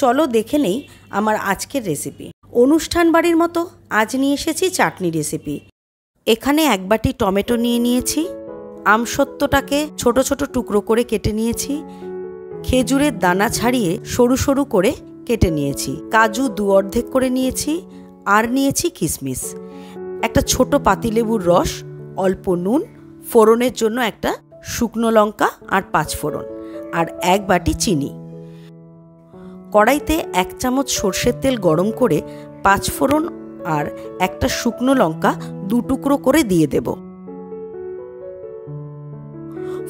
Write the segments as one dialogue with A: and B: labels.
A: চলো দেখে নেই আমার আজকের রেসিপি। অনুষ্ঠান বাড়ির মতো আজ নিয়ে এসেছি চাটনি রেসিপি। এখানে এক বাটি টমেটো নিয়ে নিয়েছি, আমসত্ত্বটাকে ছোট ছোট টুকরো করে কেটে নিয়েছি, খেজুরের দানা ছাড়িয়ে সরু সরু করে কেটে নিয়েছি, কাজু দু অর্ধেক করে নিয়েছি, আর নিয়েছি কিশমিশ, একটা ছোট পাতিলেবুর রস, অল্প নুন, ফোড়নের জন্য একটা শুকনো লঙ্কা আর 5 ফোড়ন, আর এক বাটি চিনি। কড়াইতে 1 চামচ সর্ষের তেল গরম করে 5 ফোড়ন আর একটা শুকনো লঙ্কা 2 টুকরো করে দিয়ে দেব।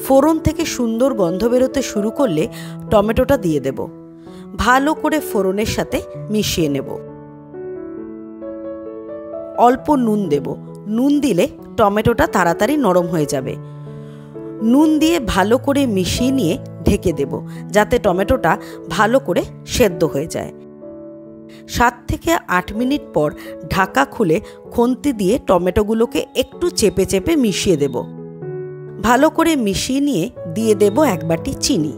A: ফোড়ন থেকে সুন্দর গন্ধ বেরোতে শুরু করলে টমেটোটা দিয়ে দেব। ভালো করে ফোড়নের সাথে মিশিয়ে নেব। অল্প নুন দেব, নুন দিলে টমেটোটা তাড়াতাড়ি নরম হয়ে যাবে। নুন দিয়ে ভালো করে মিশিয়ে নিয়ে ঢেকে দেব, যাতে টমেটোটা ভালো করে সেদ্ধ হয়ে যায়। 7 থেকে 8 মিনিট পর ঢাকা খুলে খুন্তি দিয়ে টমেটোগুলোকে একটু চেপে চেপে মিশিয়ে দেব। ভালো করে মিশিয়ে নিয়ে দিয়ে দেব 1 বাটি চিনি।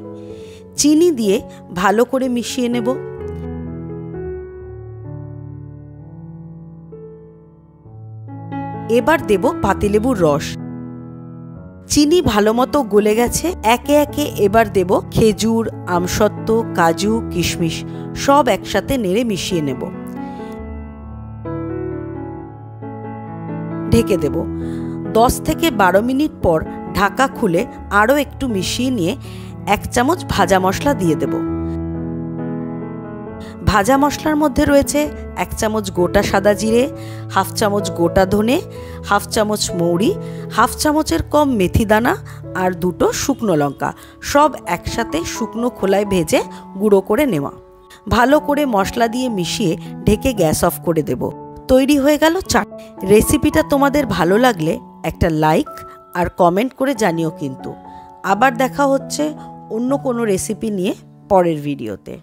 A: চিনি দিয়ে ভালো করে মিশিয়ে নেব। এবার দেব পাতিলেবুর রস। চিনি ভালো মতো গলে গেছে। একে একে এবার দেব খেজুর, আমসত্ত্ব, কাজু, কিশমিশ সব একসাথে নেড়ে মিশিয়ে নেব। ঢেকে দেব। 10 থেকে 12 মিনিট পর ঢাকা খুলে আরও একটু মিশিয়ে নিয়ে 1 চামচ ভাজা মশলা দিয়ে দেব। ভাজা মশলার মধ্যে রয়েছে 1 চামচ গোটা সাদা জিরে, 1/2 চামচ গোটা ধনে, 1/2 চামচ মৌরি, 1/2 চামচের কম মেথি দানা আর 2টো শুকনো লঙ্কা, সব একসাথে শুকনো খোলায় ভেজে গুঁড়ো করে নেওয়া। ভালো করে মশলা দিয়ে মিশিয়ে ঢেকে গ্যাস অফ করে দেব। তৈরি হয়ে গেল চাটনি। রেসিপিটা তোমাদের ভালো লাগলে একটা লাইক আর কমেন্ট করে জানিও কিন্তু। আবার দেখা হচ্ছে অন্য কোনো রেসিপি নিয়ে পরের ভিডিওতে।